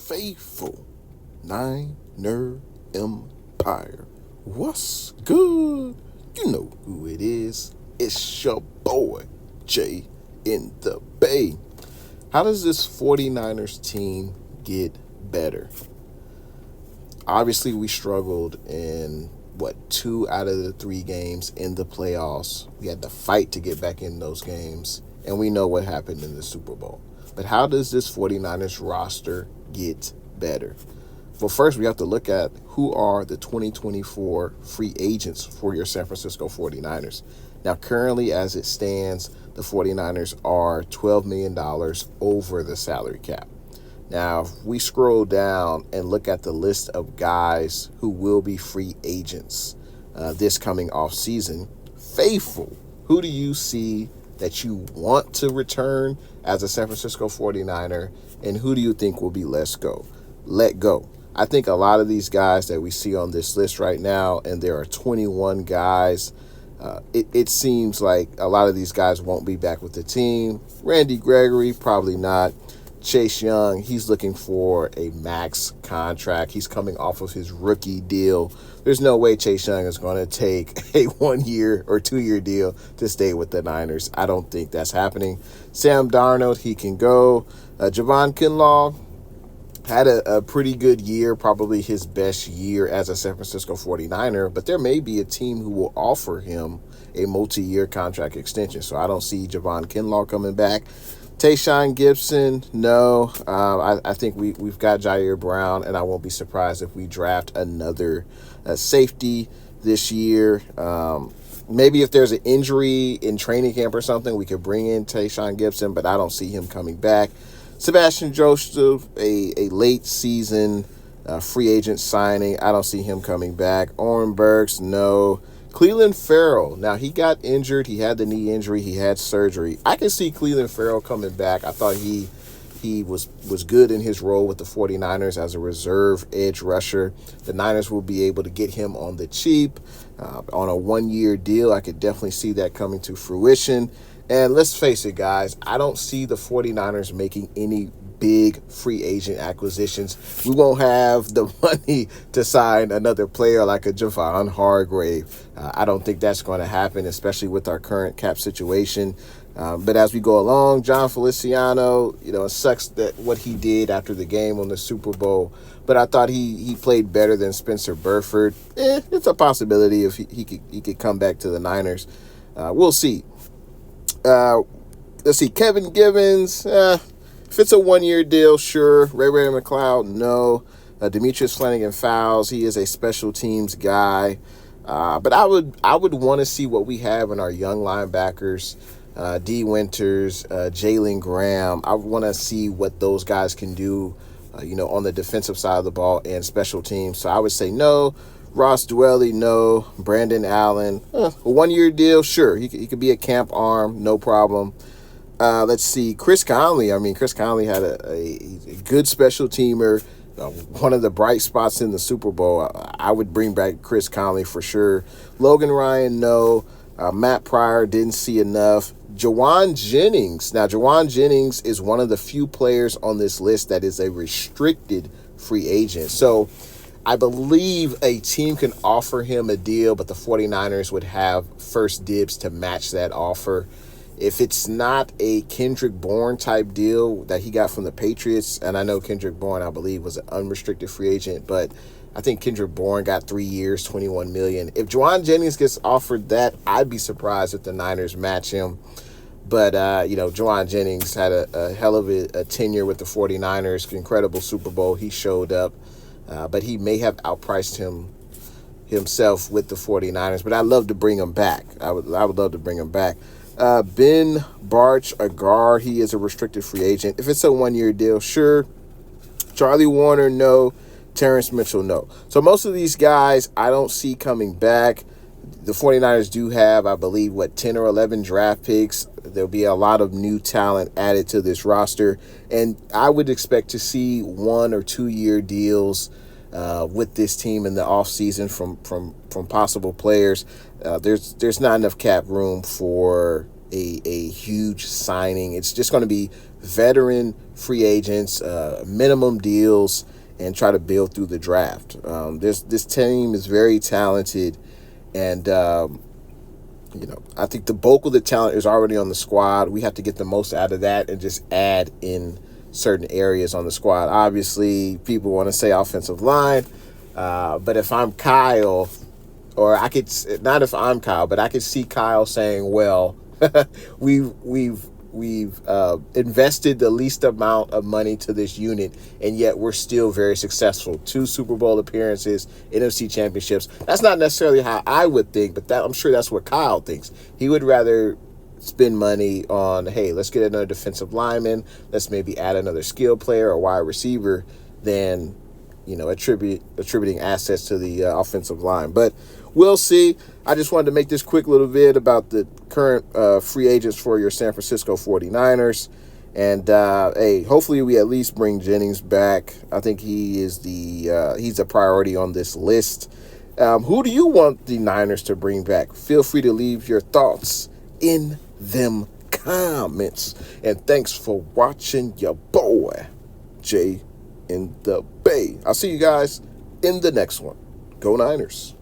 faithful Niner Empire. What's good? You know who it is. It's your boy, Jay in the Bay. How does this 49ers team get better? Obviously, we struggled in, 2 out of the 3 games in the playoffs. We had to fight to get back in those games, and we know what happened in the Super Bowl. But how does this 49ers roster get better? Well, first, we have to look at who are the 2024 free agents for your San Francisco 49ers. Now, currently, as it stands, the 49ers are $12 million over the salary cap. Now, if we scroll down and look at the list of guys who will be free agents this coming off season, faithful, who do you see that you want to return as a San Francisco 49er, and who do you think will be let go? I think a lot of these guys that we see on this list right now, and there are 21 guys, it seems like a lot of these guys won't be back with the team. Randy Gregory, probably not. Chase Young, he's looking for a max contract. He's coming off of his rookie deal. There's no way Chase Young is going to take a 1-year or 2-year deal to stay with the Niners. I don't think that's happening. Sam Darnold, he can go. Javon Kinlaw had a pretty good year, probably his best year as a San Francisco 49er, but there may be a team who will offer him a multi-year contract extension. So I don't see Javon Kinlaw coming back. Tayshaun Gibson, no. I think we've got Jair Brown, and I won't be surprised if we draft another safety this year. Maybe if there's an injury in training camp or something, we could bring in Tayshaun Gibson, but I don't see him coming back. Sebastian Joseph, a late season free agent signing. I don't see him coming back. Oren Burks, no. Cleveland Farrell, now he got injured. He had the knee injury. He had surgery. I can see Cleveland Farrell coming back. I thought he was good in his role with the 49ers as a reserve edge rusher. The Niners will be able to get him on the cheap on a 1-year deal. I could definitely see that coming to fruition. And let's face it, guys, I don't see the 49ers making any big free agent acquisitions. We won't have the money to sign another player like a Javon Hargrave. I don't think that's going to happen, especially with our current cap situation. But as we go along, John Feliciano, it sucks that what he did after the game on the Super Bowl. But I thought he played better than Spencer Burford. It's a possibility if he could come back to the Niners. We'll see. Let's see, Kevin Givens, if it's a 1-year deal, sure. Ray McLeod, no. Demetrius Flanagan-Fowles, he is a special teams guy. But I would want to see what we have in our young linebackers, D. Winters, Jalen Graham. I want to see what those guys can do, on the defensive side of the ball and special teams. So I would say no. Ross Dwelly, no. Brandon Allen, a 1-year deal, sure. He could be a camp arm, no problem. Let's see, Chris Conley. Chris Conley had a good special teamer, one of the bright spots in the Super Bowl. I would bring back Chris Conley for sure. Logan Ryan, no. Matt Pryor, didn't see enough. Jawan Jennings. Now, Jawan Jennings is one of the few players on this list that is a restricted free agent. So I believe a team can offer him a deal, but the 49ers would have first dibs to match that offer. If it's not a Kendrick Bourne type deal that he got from the Patriots, and I know Kendrick Bourne, I believe, was an unrestricted free agent, but I think Kendrick Bourne got 3 years, $21 million. If Jawan Jennings gets offered that, I'd be surprised if the Niners match him. But, Jawan Jennings had a hell of a tenure with the 49ers, incredible Super Bowl. He showed up, but he may have outpriced himself with the 49ers. But I'd love to bring him back. I would love to bring him back. Ben Barch, a guard, he is a restricted free agent. If it's a 1-year deal, sure. Charlie Warner, no. Terrence Mitchell, no. So most of these guys I don't see coming back. The 49ers do have, I believe, 10 or 11 draft picks. There'll be a lot of new talent added to this roster. And I would expect to see 1 or 2-year deals with this team in the offseason from possible players. There's not enough cap room for a huge signing. It's just going to be veteran free agents, minimum deals, and try to build through the draft. This team is very talented, and I think the bulk of the talent is already on the squad. We have to get the most out of that and just add in certain areas on the squad. Obviously, people want to say offensive line, but if I'm Kyle, or I could not if I'm Kyle, but I could see Kyle saying, "Well, we've invested the least amount of money to this unit, and yet we're still very successful. 2 Super Bowl appearances, NFC championships." That's not necessarily how I would think, but I'm sure that's what Kyle thinks. He would rather spend money on, hey, let's get another defensive lineman, let's maybe add another skill player or wide receiver, than attributing assets to the offensive line. But we'll see. I just wanted to make this quick little vid about the current free agents for your San Francisco 49ers. And, hey, hopefully we at least bring Jennings back. I think he's a priority on this list. Who do you want the Niners to bring back? Feel free to leave your thoughts in them comments. And thanks for watching your boy, Jay in the Bay. I'll see you guys in the next one. Go Niners.